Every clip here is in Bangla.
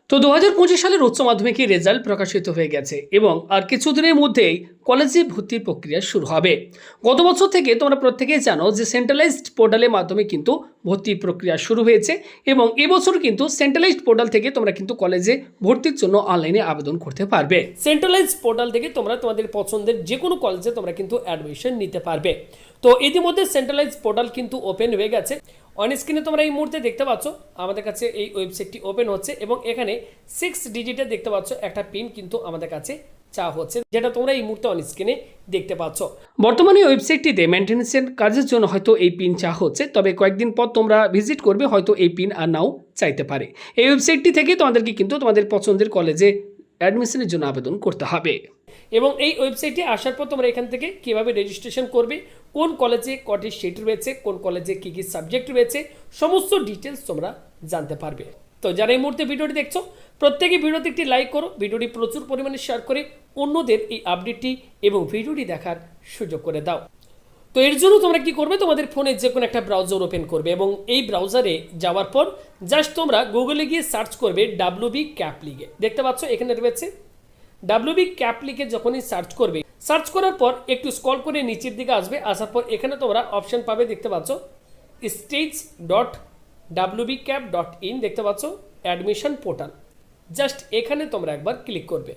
তো 2025 সালের উচ্চ মাধ্যমিকের রেজাল্ট প্রকাশিত হয়ে গেছে এবং আর কিছুদিনের মধ্যেই কলেজে ভর্তির প্রক্রিয়া শুরু হবে। গত বছর থেকে তোমরা প্রত্যেকেই জানো যে সেন্ট্রালাইজড পোর্টালের মাধ্যমে কিন্তু ভর্তি প্রক্রিয়া শুরু হয়েছে এবং এবছর কিন্তু সেন্ট্রালাইজড পোর্টাল থেকে তোমরা কিন্তু কলেজে ভর্তির জন্য অনলাইনে আবেদন করতে পারবে। সেন্ট্রালাইজড পোর্টাল থেকে তোমরা তোমাদের পছন্দের যে কোনো কলেজে তোমরা কিন্তু অ্যাডমিশন নিতে পারবে। তো ইতিমধ্যে সেন্ট্রালাইজড পোর্টাল কিন্তু ওপেন হয়ে গেছে। অন স্ক্রিনে তোমরা এই মুহূর্তে দেখতে পাচ্ছ আমাদের কাছে এই ওয়েবসাইটটি ওপেন হচ্ছে এবং এখানে 6 ডিজিটের দেখতে পাচ্ছ একটা পিন কিন্তু আমাদের কাছে চা হচ্ছে, যেটা তোমরা এই মুহূর্তে অন স্ক্রিনে দেখতে পাচ্ছ। বর্তমানে ওয়েবসাইটটিতে মেইনটেনেন্সের কাজের জন্য হয়তো এই পিন চা হচ্ছে, তবে কয়েকদিন পর তোমরা ভিজিট করবে হয়তো এই পিন আর নাও চাইতে পারে। এই ওয়েবসাইটটি থেকে তোমাদেরকে কিন্তু তোমাদের পছন্দের কলেজে অ্যাডমিশনের জন্য আবেদন করতে হবে এবং এই ওয়েবসাইটে আসার পর তোমরা এখান থেকে কিভাবে রেজিস্ট্রেশন করবে, কোন কলেজে কটি সিট রয়েছে, কোন কলেজে কী কী সাবজেক্ট রয়েছে, সমস্ত ডিটেলস তোমরা জানতে পারবে। তো যারা এই মুহূর্তে ভিডিওটি দেখছো প্রত্যেকেই ভিডিওতে একটি লাইক করো, ভিডিওটি প্রচুর পরিমাণে শেয়ার করে অন্যদের এই আপডেটটি এবং ভিডিওটি দেখার সুযোগ করে দাও। তো এর জন্য তোমরা কি করবে, তোমাদের ফোনে যে কোনো একটা ব্রাউজার ওপেন করবে এবং এই ব্রাউজারে যাওয়ার পর জাস্ট তোমরা গুগলে গিয়ে সার্চ করবে WBCAP লিখে, দেখতে পাচ্ছ এখানে রয়েছে WBCAP লিখে যখনই সার্চ করবে, সার্চ করার পর একটু স্ক্রল করে নিচের দিকে আসবে, আসার পর এখানে তোমরা অপশন পাবে, দেখতে পাচ্ছ stage.wbcap.in, দেখতে পাচ্ছ অ্যাডমিশন পোর্টাল। জাস্ট এখানে তোমরা একবার ক্লিক করবে।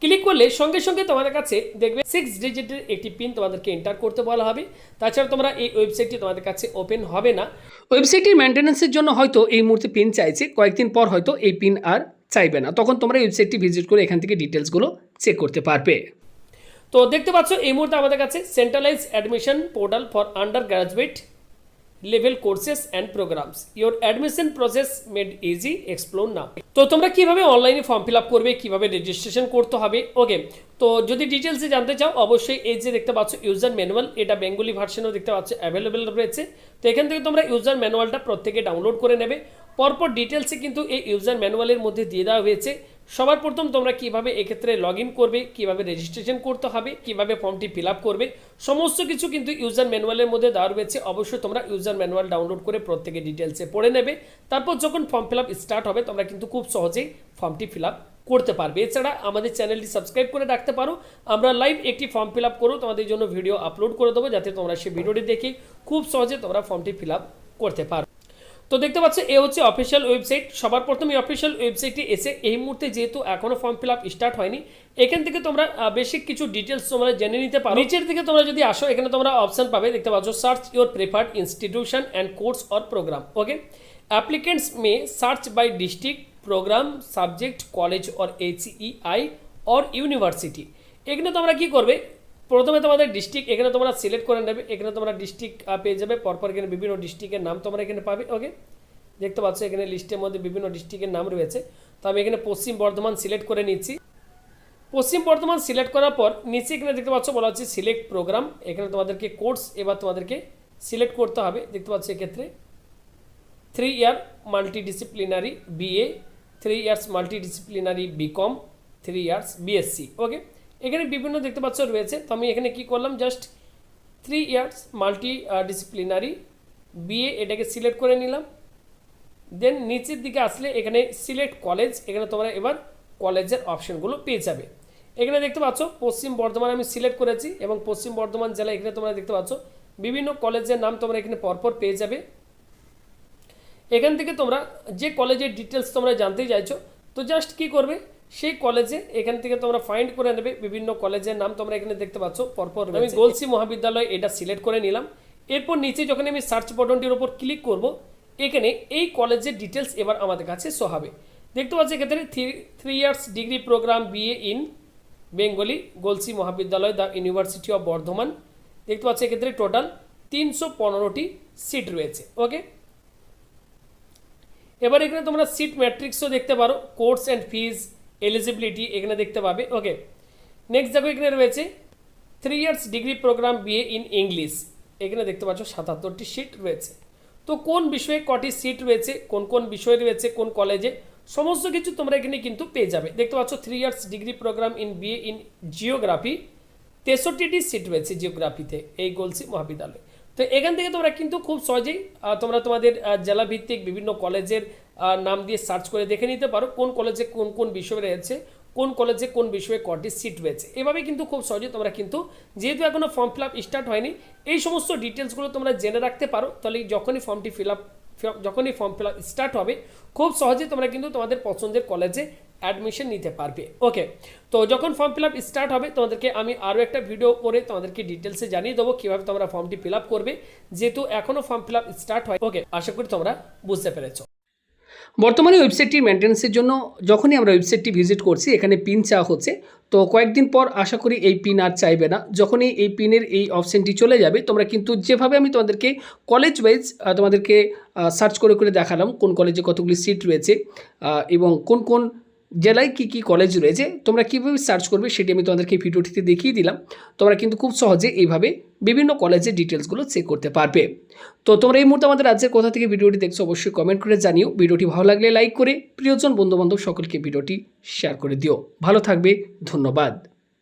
ক্লিক করলে সঙ্গে সঙ্গে তোমাদের কাছে দেখবে 6 ডিজিটের একটি পিন তোমাদেরকে এন্টার করতে বলা হবে। তাছাড়া তোমরা এই ওয়েবসাইটটি তোমাদের কাছে ওপেন হবে না। ওয়েবসাইটটির মেইনটেনেন্সের জন্য হয়তো এই মুহূর্তে পিন চাইছে, কয়েকদিন পর হয়তো এই পিন আর চাইবে না, তখন তোমরা ওয়েবসাইটটি ভিজিট করে এখান থেকে ডিটেলসগুলো চেক করতে পারবে। তো দেখতে পাচ্ছ এই মুহূর্তে আমাদের কাছে centralise admission portal for under graduate level courses and programs, your admission process made easy, explore নাও। তো তোমরা কিভাবে অনলাইনে ফর্ম ফিল আপ করবে, কিভাবে রেজিস্ট্রেশন করতে হবে, ওকে। তো যদি ডিটেলসে জানতে চাও অবশ্যই এই যে দেখতে পাচ্ছ ইউজার ম্যানুয়াল, এটা বেঙ্গলি ভার্সনও দেখতে পাচ্ছ অ্যাভেলেবেল রয়েছে। তো এখান থেকে তোমরা ইউজার ম্যানুয়ালটা প্রত্যেকে ডাউনলোড করে নেবে। পরপর ডিটেলসে কিন্তু এই ইউজার ম্যানুয়ালের মধ্যে দিয়ে দেওয়া হয়েছে। সবার প্রথম তোমরা কিভাবে এক্ষেত্রে লগ ইন করবে, কিভাবে রেজিস্ট্রেশন করতে হবে, কিভাবে ফর্মটি ফিল আপ করবে, সমস্ত কিছু কিন্তু ইউজার ম্যানুয়ালের মধ্যে দেওয়া রয়েছে। অবশ্যই তোমরা ইউজার ম্যানুয়াল ডাউনলোড করে প্রত্যেকে ডিটেলসে পড়ে নেবে। তারপর যখন ফর্ম ফিল আপ স্টার্ট হবে তোমরা কিন্তু খুব সহজেই ফর্মটি ফিল আপ করতে পারবে। এছাড়া আমাদের চ্যানেলটি সাবস্ক্রাইব করে রাখতে পারো, আমরা লাইভ একটি ফর্ম ফিল আপ করো তোমাদের জন্য ভিডিও আপলোড করে দেবো, যাতে তোমরা সেই ভিডিওটি দেখে খুব সহজে তোমরা ফর্মটি ফিল আপ করতে পারো। তো দেখতে পাচ্ছ এ হচ্ছে অফিসিয়াল ওয়েবসাইট। সবার প্রথমে অফিসিয়াল ওয়েবসাইটে এসে এই মুহূর্তে যেহেতু এখনো ফর্ম ফিল আপ স্টার্ট হয়নি, এখান থেকে তোমরা বেসিক কিছু ডিটেলস তোমরা জেনে নিতে পারো। নিচের দিকে তোমরা যদি আসো এখানে তোমরা অপশন পাবে, দেখতে পাচ্ছ search your preferred institution and course or program, okay. Applicants may search by district, program, subject, college or HEI or university. এখানে তোমরা কি করবে, প্রথমে তোমাদের ডিস্ট্রিক্ট এখানে তোমরা সিলেক্ট করে নেবে। এখানে তোমরা ডিস্ট্রিক্ট পেয়ে যাবে, পরপর এখানে বিভিন্ন ডিস্ট্রিক্টের নাম তোমরা এখানে পাবে, ওকে। দেখতে পাচ্ছ এখানে লিস্টের মধ্যে বিভিন্ন ডিস্ট্রিক্টের নাম রয়েছে। তো আমি এখানে পশ্চিম বর্ধমান সিলেক্ট করে নিচ্ছি। পশ্চিম বর্ধমান সিলেক্ট করার পর নিচে এখানে দেখতে পাচ্ছ বলা হচ্ছে সিলেক্ট প্রোগ্রাম। এখানে তোমাদেরকে কোর্স এবার তোমাদেরকে সিলেক্ট করতে হবে। দেখতে পাচ্ছ এক্ষেত্রে 3 year multidisciplinary BA, 3 years multidisciplinary BCom, 3 years BSc, okay. এখানে বিভিন্ন দেখতে পাচ্ছ রয়েছে। তো আমি এখানে কি করলাম, জাস্ট 3 ইয়ার্স মাল্টিডিসিপ্লিনারি BA এটাকে সিলেক্ট করে নিলাম। দেন নিচের দিকে আসলে এখানে সিলেক্ট কলেজ, এখানে তোমরা এবার কলেজের অপশনগুলো পেয়ে যাবে। এখানে দেখতে পাচ্ছ পশ্চিম বর্ধমান আমি সিলেক্ট করেছি এবং পশ্চিম বর্ধমান জেলা এখানে তোমরা দেখতে পাচ্ছ বিভিন্ন কলেজের নাম তোমরা এখানে পরপর পেয়ে যাবে। এখান থেকে তোমরা যে কলেজের ডিটেলস তোমরা জানতে চাইছো, তো জাস্ট কি করবে, সেই কলেজে এখান থেকে তোমরা ফাইন্ড করে নেবে বিভিন্ন কলেজের নাম তোমরা এখানে দেখতে পাচ্ছ পরপর। আমি গলসি মহাবিদ্যালয় এটা সিলেক্ট করে নিলাম। এরপর নিচে যখন আমি সার্চ বাটনটির উপর ক্লিক করব, এখানে এই কলেজের ডিটেলস এবার আমাদের কাছে শো হবে। দেখতে পাচ্ছি এক্ষেত্রে 3 years degree program BA in Bengali, Galsi Mahavidyalaya, the university of Bardhaman. দেখতে পাচ্ছি এক্ষেত্রে টোটাল 315টি সিট রয়েছে, ওকে। এবার এখানে তোমরা সিট ম্যাট্রিক্সও দেখতে পারো, কোর্স অ্যান্ড ফিজ, এলিজিবিলিটি এখানে দেখতে পাবে, ওকে। নেক্সট দেখো এখানে রয়েছে 3 years degree program BA in English, এখানে দেখতে পাচ্ছ 77টি সিট রয়েছে। তো কোন বিষয়ে কটি সিট রয়েছে, কোন কোন বিষয় রয়েছে, কোন কলেজে, সমস্ত কিছু তোমরা এখানে কিন্তু পেয়ে যাবে। দেখতে পাচ্ছ 3 years degree programme in BA in geography, 63টি সিট রয়েছে জিওগ্রাফিতে এই গলসি মহাবিদ্যালয়। তো এখান থেকে তোমরা কিন্তু খুব সহজেই তোমরা তোমাদের জেলা ভিত্তিক বিভিন্ন কলেজের নাম দিয়ে সার্চ করে দেখে নিতে পারো কোন কলেজে কোন কোন বিষয় রয়েছে, কোন কলেজে কোন বিষয়ে কটি সিট রয়েছে। এভাবে কিন্তু খুব সহজে তোমরা কিন্তু, যেহেতু এখনো ফর্ম ফিল আপ স্টার্ট হয়নি, এই সমস্ত ডিটেলসগুলো তোমরা জেনে রাখতে পারো। তাহলে যখনই ফর্ম ফিল আপ স্টার্ট হবে, খুব সহজে তোমরা কিন্তু তোমাদের পছন্দের কলেজে অ্যাডমিশন নিতে পারবে। ওকে, তো যখন ফর্ম ফিল আপ স্টার্ট হবে তোমাদেরকে আমি আরও একটা ভিডিও করে তোমাদেরকে ডিটেলসে জানিয়ে দেবো কীভাবে তোমরা ফর্মটি ফিল আপ করবে, যেহেতু এখনও ফর্ম ফিল আপ স্টার্ট হয়। ওকে, আশা করি তোমরা বুঝতে পেরেছো। বর্তমানে ওয়েবসাইটটির মেনটেন্যান্সের জন্য যখনই আমরা ওয়েবসাইটটি ভিজিট করছি, এখানে পিন চাওয়া হচ্ছে। তো কয়েকদিন পর আশা করি এই পিন আর চাইবে না। যখনই এই পিনের এই অপশানটি চলে যাবে, তোমরা কিন্তু যেভাবে আমি তোমাদেরকে কলেজ ওয়াইজ তোমাদেরকে সার্চ করে করে দেখালাম কোন কলেজে কতগুলি সিট রয়েছে এবং কোন কোন জেলায় কী কী কলেজ রয়েছে, তোমরা কীভাবে সার্চ করবে সেটি আমি তোমাদেরকে ভিডিওটিতে দেখিয়ে দিলাম। তোমরা কিন্তু খুব সহজে এইভাবে বিভিন্ন কলেজের ডিটেলসগুলো চেক করতে পারবে। তো তোমরা এই মুহূর্তে আমাদের রাজ্যের কোথা থেকে ভিডিওটি দেখছো অবশ্যই কমেন্ট করে জানিও। ভিডিওটি ভালো লাগলে লাইক করে প্রিয়জন বন্ধুবান্ধব সকলকে ভিডিওটি শেয়ার করে দিও। ভালো থাকবে, ধন্যবাদ।